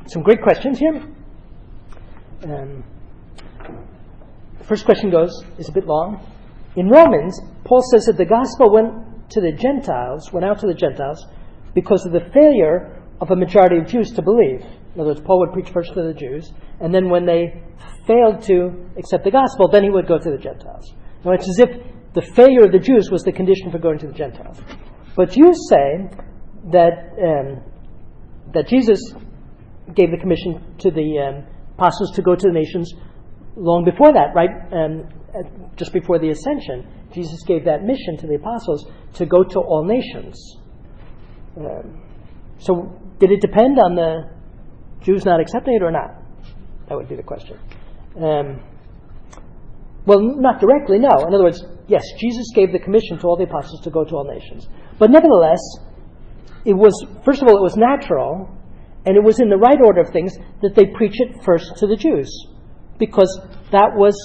Some great questions here. The first question is a bit long. In Romans, Paul says that the gospel went out to the Gentiles, because of the failure of a majority of Jews to believe. In other words, Paul would preach first to the Jews, and then when they failed to accept the gospel, then he would go to the Gentiles. Now, it's as if the failure of the Jews was the condition for going to the Gentiles. But you say that Jesus gave the commission to the apostles to go to the nations long before that, right? Just before the ascension, Jesus gave that mission to the apostles to go to all nations. So did it depend on the Jews not accepting it or not? That would be the question. Well, not directly, no. In other words, yes, Jesus gave the commission to all the apostles to go to all nations. But nevertheless, first of all, it was natural, and it was in the right order of things that they preach it first to the Jews, because that was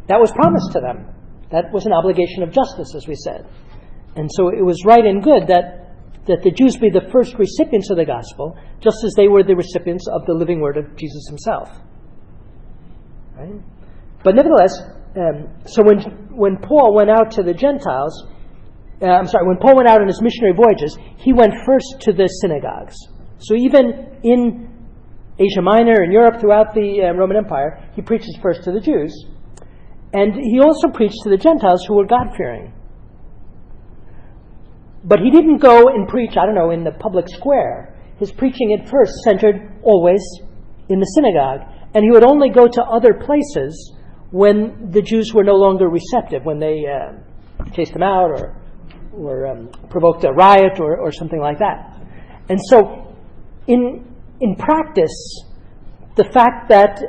promised to them. That was an obligation of justice, as we said. And so it was right and good that the Jews be the first recipients of the gospel, just as they were the recipients of the living word of Jesus himself. Right? But nevertheless, so when Paul went out to the Gentiles, when Paul went out on his missionary voyages, he went first to the synagogues. So even in Asia Minor and Europe, throughout the Roman Empire, he preaches first to the Jews. And he also preached to the Gentiles who were God-fearing. But he didn't go and preach, in the public square. His preaching at first centered always in the synagogue. And he would only go to other places when the Jews were no longer receptive, when they chased them out or provoked a riot or something like that. And so in practice, the fact that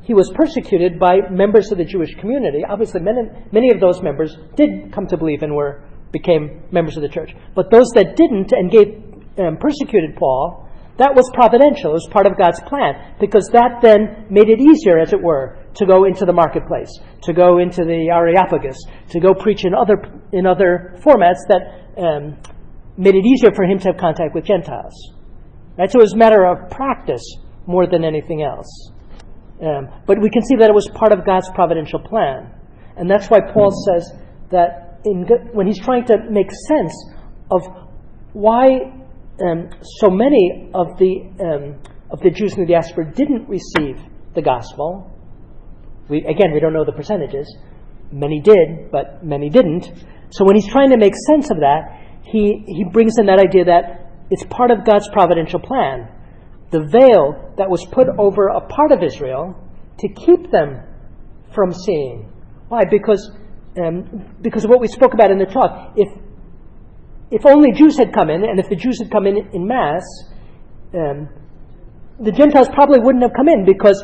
he was persecuted by members of the Jewish community, obviously many of those members did come to believe and became members of the church. But those that didn't and persecuted Paul, that was providential. It was part of God's plan, because that then made it easier, as it were, to go into the marketplace, to go into the Areopagus, to go preach in other formats that made it easier for him to have contact with Gentiles. Right? So it was a matter of practice more than anything else. But we can see that it was part of God's providential plan. And that's why Paul says that when he's trying to make sense of why so many of the Jews in the diaspora didn't receive the gospel. We don't know the percentages. Many did, but many didn't. So when he's trying to make sense of that, he brings in that idea that it's part of God's providential plan. The veil that was put over a part of Israel to keep them from seeing. Why? Because of what we spoke about in the talk. If only Jews had come in, and if the Jews had come in mass, the Gentiles probably wouldn't have come in, because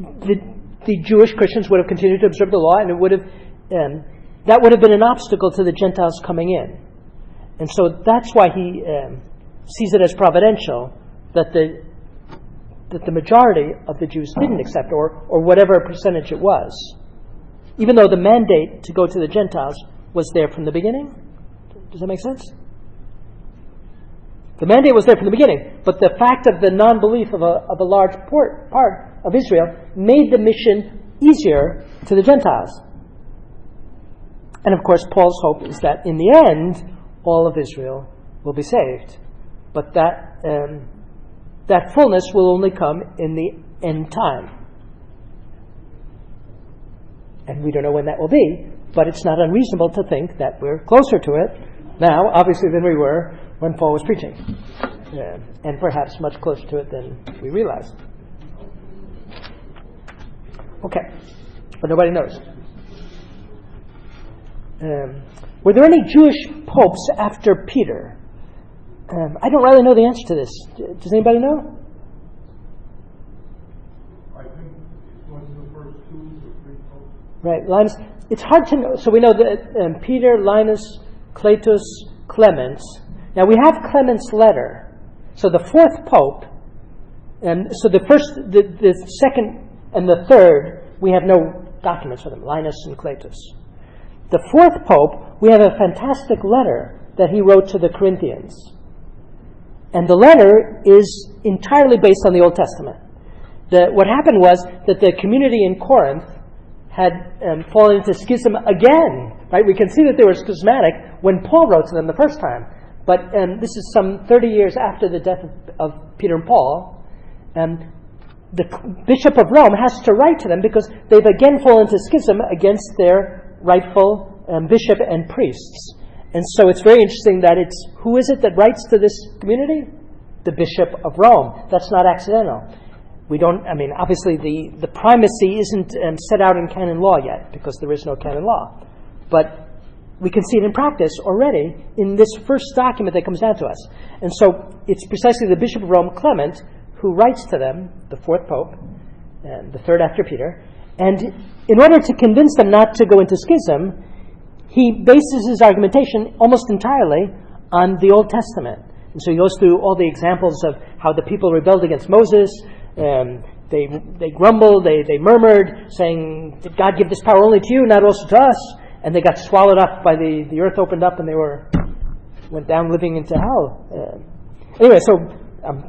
the Jewish Christians would have continued to observe the law, and that would have been an obstacle to the Gentiles coming in. And so that's why he sees it as providential that the majority of the Jews didn't accept, or whatever percentage it was, even though the mandate to go to the Gentiles was there from the beginning. Does that make sense? The mandate was there from the beginning, but the fact of the non-belief of a large part of Israel made the mission easier to the Gentiles. And of course, Paul's hope is that in the end, all of Israel will be saved. But that fullness will only come in the end time. And we don't know when that will be, but it's not unreasonable to think that we're closer to it now, obviously, than we were when Paul was preaching. And perhaps much closer to it than we realized. Okay, but nobody knows. Were there any Jewish popes after Peter? I don't really know the answer to this. Does anybody know? I think it was the first 2 or 3 popes. Right, Linus. It's hard to know. So we know that Peter, Linus, Cletus, Clement. Now we have Clement's letter. So the 4th pope, and so the first, the second, and the third, we have no documents for them, Linus and Cletus. The 4th pope, we have a fantastic letter that he wrote to the Corinthians. And the letter is entirely based on the Old Testament. What happened was that the community in Corinth had fallen into schism again. Right? We can see that they were schismatic when Paul wrote to them the first time. But this is some 30 years after the death of Peter and Paul. The Bishop of Rome has to write to them because they've again fallen into schism against their rightful bishop and priests. And so it's very interesting that who is it that writes to this community? The Bishop of Rome. That's not accidental. Obviously the primacy isn't set out in canon law yet because there is no canon law. But we can see it in practice already in this first document that comes down to us. And so it's precisely the Bishop of Rome, Clement, who writes to them, the fourth pope, and the third after Peter. And in order to convince them not to go into schism, he bases his argumentation almost entirely on the Old Testament. And so he goes through all the examples of how the people rebelled against Moses. They grumbled, they murmured, saying, "Did God give this power only to you, not also to us?" And they got swallowed up by the earth opened up, and they went down living into hell. Anyway, so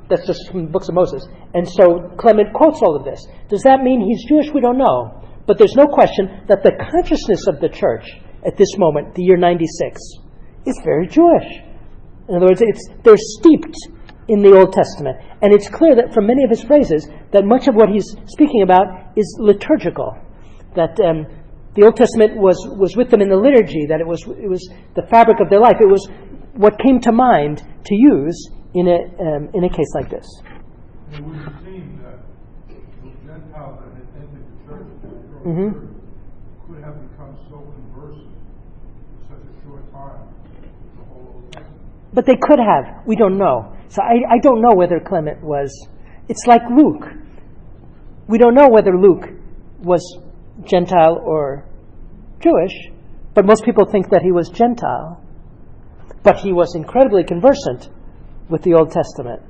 that's just from the books of Moses. And so Clement quotes all of this. Does that mean he's Jewish? We don't know. But there's no question that the consciousness of the church at this moment, the year 96, is very Jewish. In other words, they're steeped in the Old Testament. And it's clear that from many of his phrases that much of what he's speaking about is liturgical. That the Old Testament was with them in the liturgy, that it was the fabric of their life. It was what came to mind to use in a case like this. It would seem that the Gentiles that had entered the church, could have become so conversant in such a short time with the whole Old Testament. But they could have. We don't know. So I don't know whether Clement was... It's like Luke. We don't know whether Luke was Gentile or Jewish, but most people think that he was Gentile. But he was incredibly conversant with the Old Testament.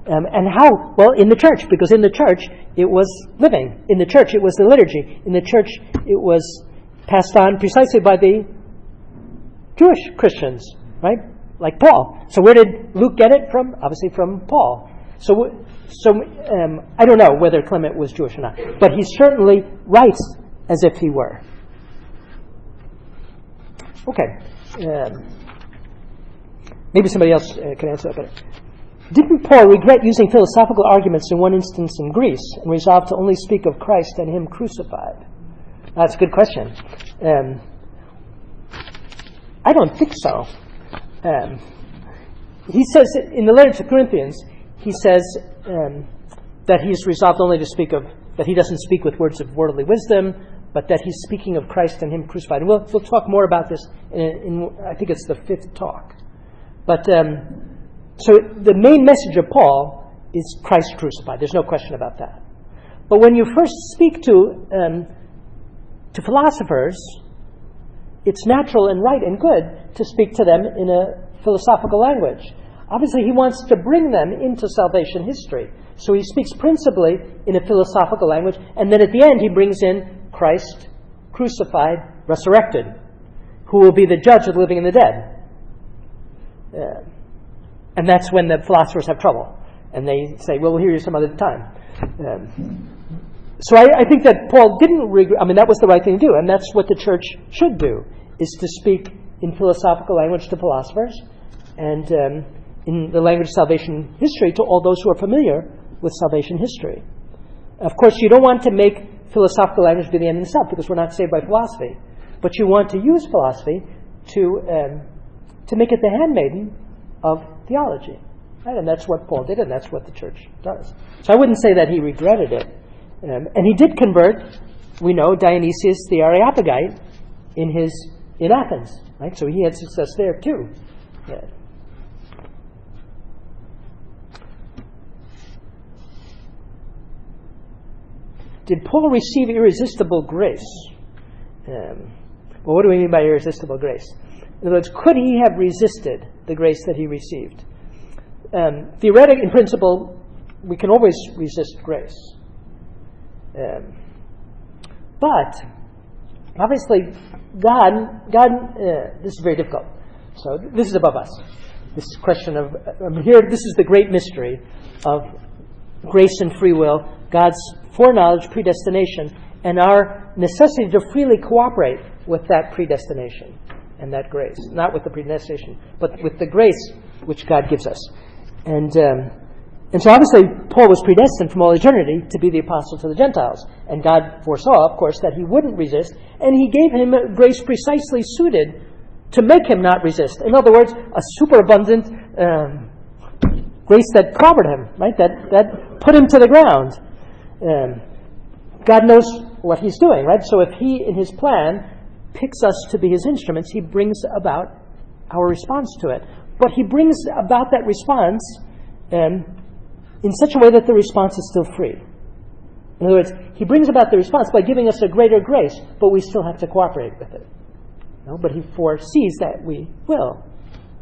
And how? Well, in the church, because in the church it was living. In the church it was the liturgy. In the church it was passed on precisely by the Jewish Christians, right? Like Paul. So where did Luke get it from? Obviously from Paul. So I don't know whether Clement was Jewish or not, but he certainly writes as if he were. Okay. Maybe somebody else can answer that better. Didn't Paul regret using philosophical arguments in one instance in Greece and resolve to only speak of Christ and Him crucified? That's a good question. I don't think so. He says in the letter to Corinthians, he says that he's resolved only to speak of, that he doesn't speak with words of worldly wisdom, but that he's speaking of Christ and Him crucified. And we'll talk more about this in I think it's the fifth talk. But so the main message of Paul is Christ crucified. There's no question about that. But when you first speak to philosophers, it's natural and right and good to speak to them in a philosophical language. Obviously, he wants to bring them into salvation history. So he speaks principally in a philosophical language, and then at the end he brings in Christ crucified, resurrected, who will be the judge of the living and the dead. And that's when the philosophers have trouble. And they say, well, we'll hear you some other time. So I think that Paul didn't regret, that was the right thing to do. And that's what the church should do, is to speak in philosophical language to philosophers and in the language of salvation history to all those who are familiar with salvation history. Of course, you don't want to make philosophical language be the end in itself, because we're not saved by philosophy. But you want to use philosophy to make it the handmaiden of theology. Right? And that's what Paul did, and that's what the church does. So I wouldn't say that he regretted it. And he did convert, we know, Dionysius the Areopagite in Athens. Right? So he had success there too. Yeah. Did Paul receive irresistible grace? Well, what do we mean by irresistible grace? In other words, could he have resisted the grace that he received? Theoretically, in principle, we can always resist grace. But, obviously, God, this is very difficult. So, this is above us. this question of here. This is the great mystery of grace and free will, God's foreknowledge, predestination, and our necessity to freely cooperate with that predestination and that grace. Not with the predestination, but with the grace which God gives us. And so obviously Paul was predestined from all eternity to be the apostle to the Gentiles. And God foresaw, of course, that he wouldn't resist, and he gave him grace precisely suited to make him not resist. In other words, a superabundant grace that clobbered him, right? That put him to the ground. God knows what he's doing, right? So if he, in his plan, picks us to be his instruments, he brings about our response to it. But he brings about that response in such a way that the response is still free. In other words, he brings about the response by giving us a greater grace, but we still have to cooperate with it. But he foresees that we will,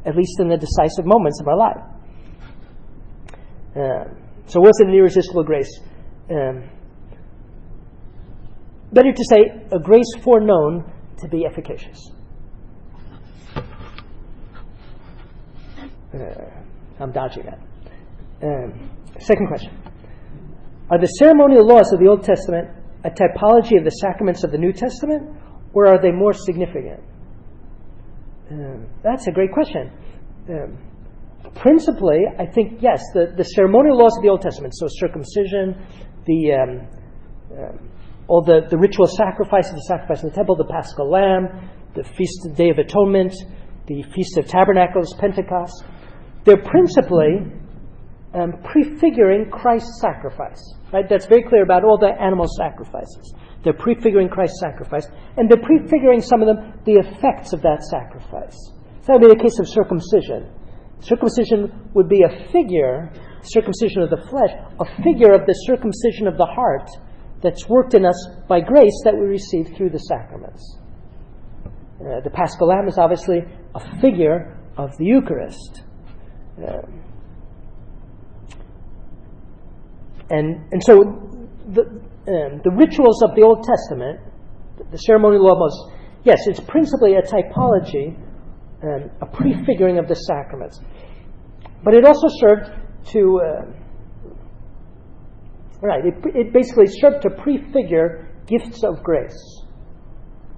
at least in the decisive moments of our life. So was it an irresistible grace? Better to say, a grace foreknown to be efficacious. I'm dodging that. Second question. Are the ceremonial laws of the Old Testament a typology of the sacraments of the New Testament, or are they more significant? That's a great question. Principally, I think, yes, the ceremonial laws of the Old Testament, so circumcision, all the ritual sacrifices, the sacrifice in the temple, the Paschal Lamb, the Feast of the Day of Atonement, the Feast of Tabernacles, Pentecost, they're principally prefiguring Christ's sacrifice. Right? That's very clear about all the animal sacrifices. They're prefiguring Christ's sacrifice, and they're prefiguring, some of them, the effects of that sacrifice. So that would be the case of circumcision. Circumcision would be a figure, circumcision of the flesh, a figure of the circumcision of the heart that's worked in us by grace that we receive through the sacraments. The Paschal Lamb is obviously a figure of the Eucharist. And so the rituals of the Old Testament, the ceremonial laws, yes, it's principally a typology, a prefiguring of the sacraments. But it also served to, it basically served to prefigure gifts of grace,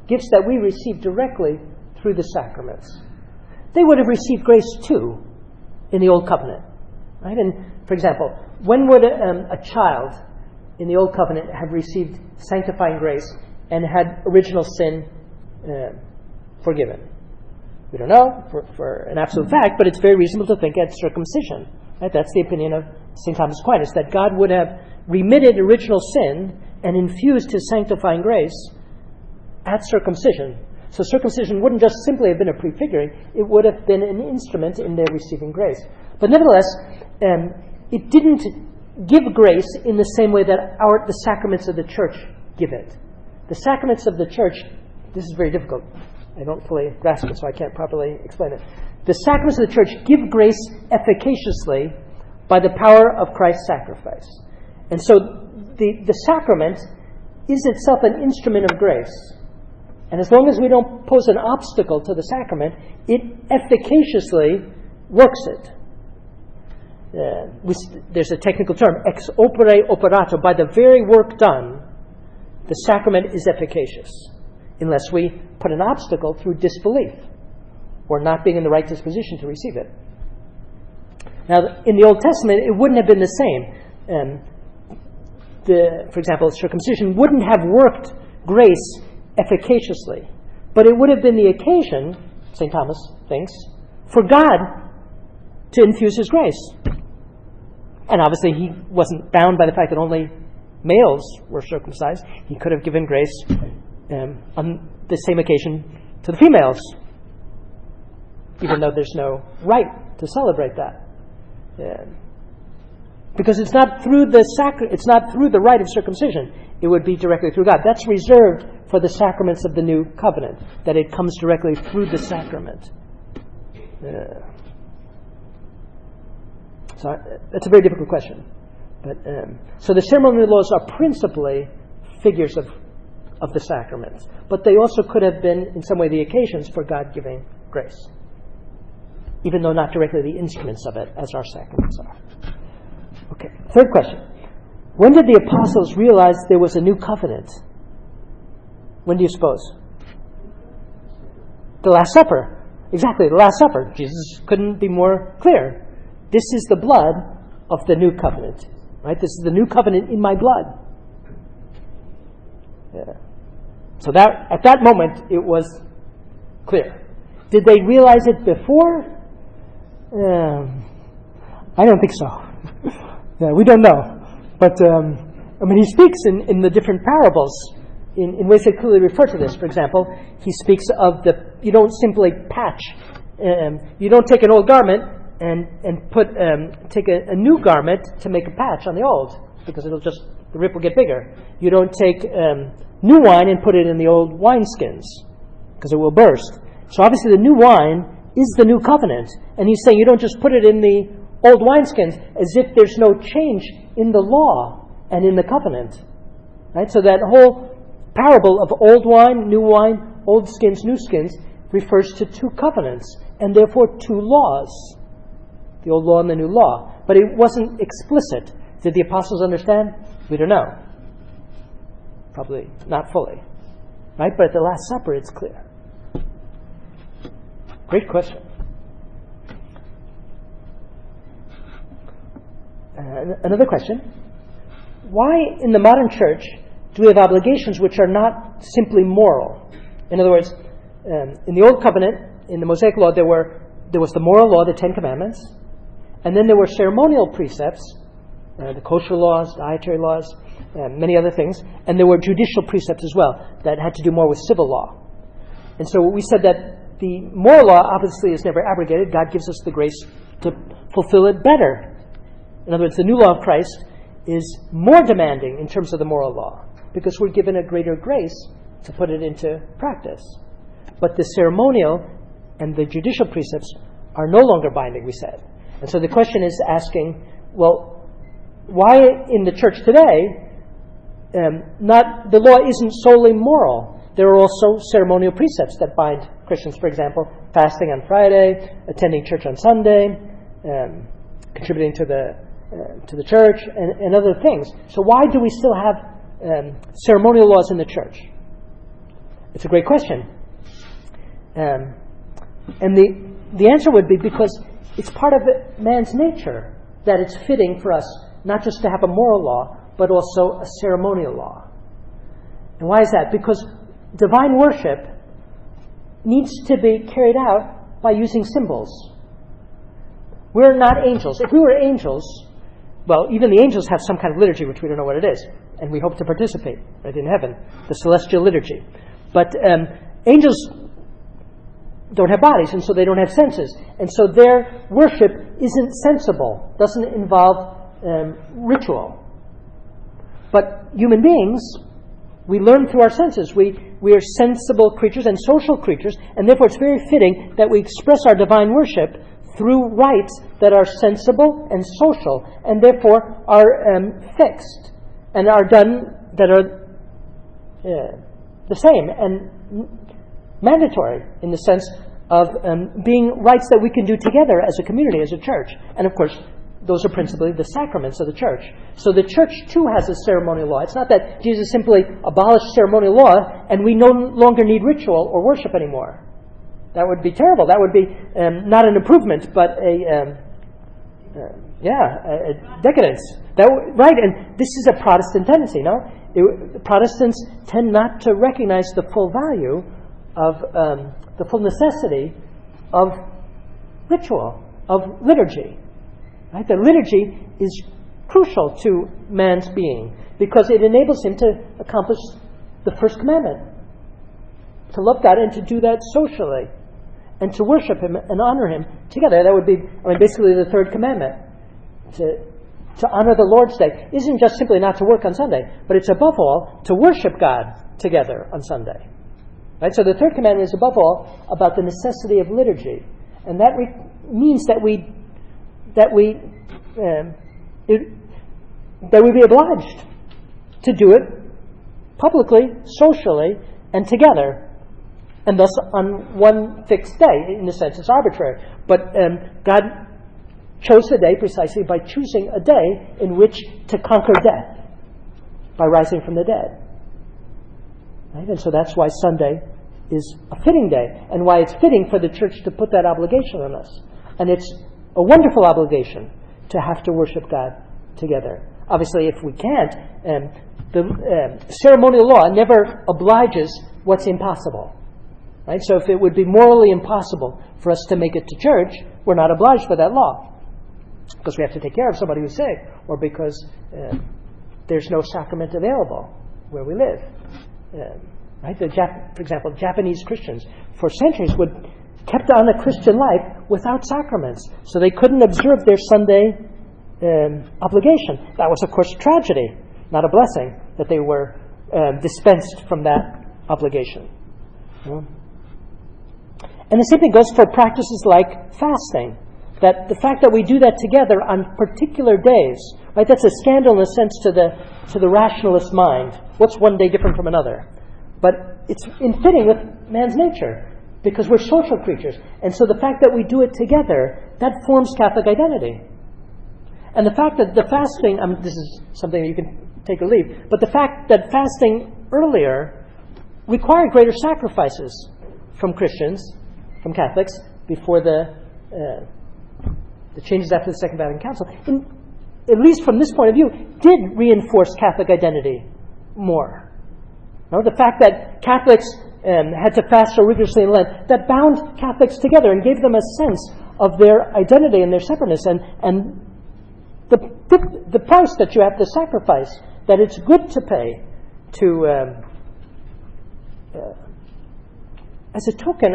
gifts that we receive directly through the sacraments. They would have received grace too in the Old Covenant, right? And for example, when would a child in the Old Covenant have received sanctifying grace and had original sin forgiven? We don't know for an absolute fact, but it's very reasonable to think at circumcision. Right? That's the opinion of St. Thomas Aquinas, that God would have remitted original sin and infused his sanctifying grace at circumcision. So circumcision wouldn't just simply have been a prefiguring, it would have been an instrument in their receiving grace. But nevertheless, it didn't give grace in the same way that the sacraments of the church give it. The sacraments of the church, this is very difficult. I don't fully grasp it, so I can't properly explain it. The sacraments of the church give grace efficaciously by the power of Christ's sacrifice. And so the sacrament is itself an instrument of grace. And as long as we don't pose an obstacle to the sacrament, it efficaciously works it. There's a technical term, ex opere operato. By the very work done, the sacrament is efficacious, unless we put an obstacle through disbelief or not being in the right disposition to receive it. Now, in the Old Testament, it wouldn't have been the same. For example, circumcision wouldn't have worked grace efficaciously, but it would have been the occasion, St. Thomas thinks, for God to infuse his grace. And obviously he wasn't bound by the fact that only males were circumcised. He could have given grace on the same occasion to the females, even though there's no right to celebrate that. Because it's not through it's not through the rite of circumcision. It would be directly through God. That's reserved for the sacraments of the New Covenant, that it comes directly through the sacrament. So that's a very difficult question. But so the ceremonial laws are principally figures of the sacraments, but they also could have been in some way the occasions for God giving grace. even though not directly the instruments of it, as our sacraments are. Okay, third question. When did the apostles realize there was a new covenant? When do you suppose? The Last Supper. Exactly, the Last Supper. Jesus couldn't be more clear. This is the blood of the new covenant. Right? This is the new covenant in my blood. Yeah. So that at that moment it was clear. Did they realize it before? I don't think so. Yeah, we don't know. But he speaks in the different parables in ways that clearly refer to this. For example, he speaks of you don't simply patch. You don't take an old garment and take a new garment to make a patch on the old, because the rip will get bigger. You don't take new wine and put it in the old wineskins, because it will burst. So obviously the new wine is the new covenant. And he's saying you don't just put it in the old wineskins as if there's no change in the law and in the covenant. Right? So that whole parable of old wine, old skins, new skins, refers to two covenants, and therefore two laws. The old law and the new law. But it wasn't explicit. Did the apostles understand? We don't know. Probably not fully. Right? But at the Last Supper it's clear. Great question. Another question. Why in the modern church do we have obligations which are not simply moral? In other words, in the Old Covenant, in the Mosaic Law, there was the moral law, the Ten Commandments, and then there were ceremonial precepts, the kosher laws, dietary laws, many other things, and there were judicial precepts as well that had to do more with civil law. And so we said that the moral law obviously is never abrogated. God gives us the grace to fulfill it better. In other words, the new law of Christ is more demanding in terms of the moral law because we're given a greater grace to put it into practice. But the ceremonial and the judicial precepts are no longer binding, we said. And so the question is asking, well, why in the church today, the law isn't solely moral? There are also ceremonial precepts that bind Christians. For example, fasting on Friday, attending church on Sunday, contributing to the church, and other things. So why do we still have ceremonial laws in the church? It's a great question. And the answer would be because it's part of man's nature that it's fitting for us not just to have a moral law, but also a ceremonial law. And why is that? Because divine worship needs to be carried out by using symbols. We're not angels. If we were angels, well, even the angels have some kind of liturgy, which we don't know what it is, and we hope to participate right in heaven, the celestial liturgy. But angels don't have bodies, and so they don't have senses. And so their worship isn't sensible, doesn't involve ritual. But human beings, we learn through our senses. We are sensible creatures and social creatures, and therefore it's very fitting that we express our divine worship through rites that are sensible and social, and therefore are fixed, and are done that are the same and mandatory in the sense of being rites that we can do together as a community, as a church. And of course, those are principally the sacraments of the church. So the church too has a ceremonial law. It's not that Jesus simply abolished ceremonial law and we no longer need ritual or worship anymore. That would be terrible. That would be not an improvement, but a decadence. Right, and this is a Protestant tendency, no? Protestants tend not to recognize the full value of the full necessity of ritual, of liturgy. Right? The liturgy is crucial to man's being because it enables him to accomplish the first commandment, to love God and to do that socially, and to worship Him and honor Him together. That would be, basically the third commandment. To honor the Lord's Day isn't just simply not to work on Sunday, but it's above all to worship God together on Sunday. Right? So the third commandment is above all about the necessity of liturgy, and that means that we be obliged to do it publicly, socially, and together. and thus on one fixed day. In a sense, it's arbitrary. But God chose the day precisely by choosing a day in which to conquer death by rising from the dead. Right? And so that's why Sunday is a fitting day, and why it's fitting for the church to put that obligation on us. And it's a wonderful obligation to have to worship God together. Obviously, if we can't, the ceremonial law never obliges what's impossible. Right? So if it would be morally impossible for us to make it to church, we're not obliged by that law. Because we have to take care of somebody who's sick, or because there's no sacrament available where we live. Right? For example, Japanese Christians for centuries kept on a Christian life without sacraments, so they couldn't observe their Sunday obligation. That was, of course, a tragedy, not a blessing, that they were dispensed from that obligation. And the same thing goes for practices like fasting. That the fact that we do that together on particular days, right? That's a scandal in a sense to the rationalist mind. What's one day different from another? But it's in fitting with man's nature, because we're social creatures. And so the fact that we do it together, that forms Catholic identity. And the fact that the fasting, this is something that you can take or leave, but the fact that fasting earlier required greater sacrifices from Christians, from Catholics, before the changes after the Second Vatican Council, at least from this point of view, did reinforce Catholic identity more. No, the fact that Catholics had to fast so rigorously in Lent, that bound Catholics together and gave them a sense of their identity and their separateness, and the price that you have to sacrifice, that it's good to pay to as a token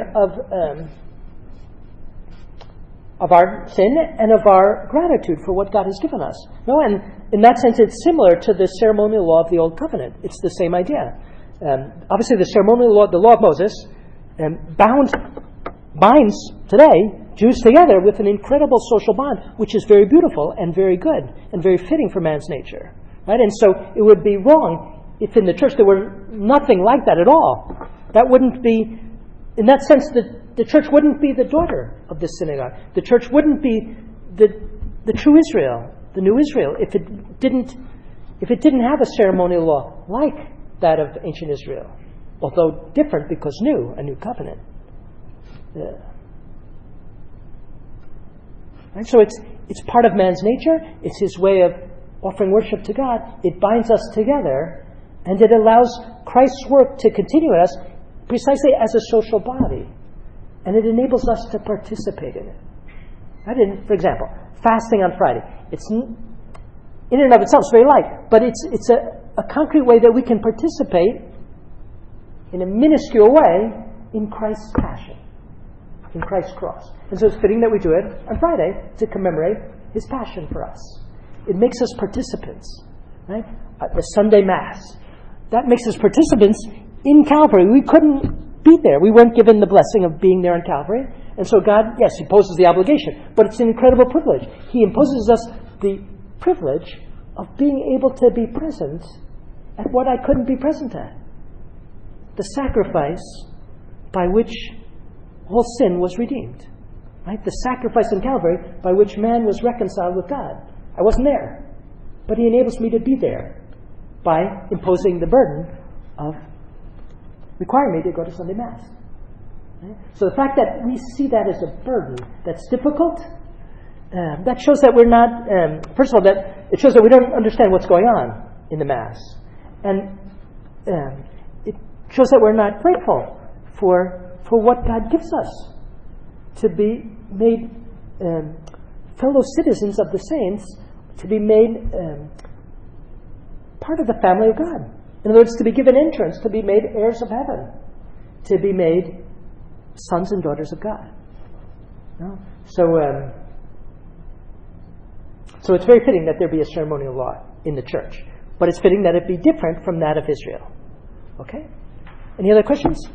of our sin and of our gratitude for what God has given us. No, and in that sense, it's similar to the ceremonial law of the Old Covenant. It's the same idea. Obviously, the ceremonial law, the law of Moses, binds today Jews together with an incredible social bond, which is very beautiful and very good and very fitting for man's nature. Right? And so it would be wrong if in the church there were nothing like that at all. That wouldn't be, in that sense, the church wouldn't be the daughter of the synagogue. The church wouldn't be the true Israel, the new Israel, if it didn't have a ceremonial law like that of ancient Israel, although different because new, a new covenant. Yeah. And so it's part of man's nature. It's his way of offering worship to God. It binds us together, and it allows Christ's work to continue in us precisely as a social body. And it enables us to participate in it. Right? For example, fasting on Friday. It's in and of itself, it's very light, but it's a concrete way that we can participate in a minuscule way in Christ's passion, in Christ's cross. And so it's fitting that we do it on Friday to commemorate his passion for us. It makes us participants. Right? The Sunday Mass. That makes us participants in Calvary. We couldn't be there. We weren't given the blessing of being there on Calvary. And so God, yes, imposes the obligation, but it's an incredible privilege. He imposes us the privilege of being able to be present at what I couldn't be present at. The sacrifice by which all sin was redeemed. Right? The sacrifice in Calvary by which man was reconciled with God. I wasn't there, but he enables me to be there by imposing the burden of requiring me to go to Sunday Mass. Right? So the fact that we see that as a burden that's difficult, that shows that we're not, first of all, that it shows that we don't understand what's going on in the Mass. And it shows that we're not grateful for what God gives us, to be made fellow citizens of the saints, to be made part of the family of God. In other words, to be given entrance, to be made heirs of heaven, to be made sons and daughters of God. No? So it's very fitting that there be a ceremonial law in the church, but it's fitting that it be different from that of Israel. Okay? Any other questions?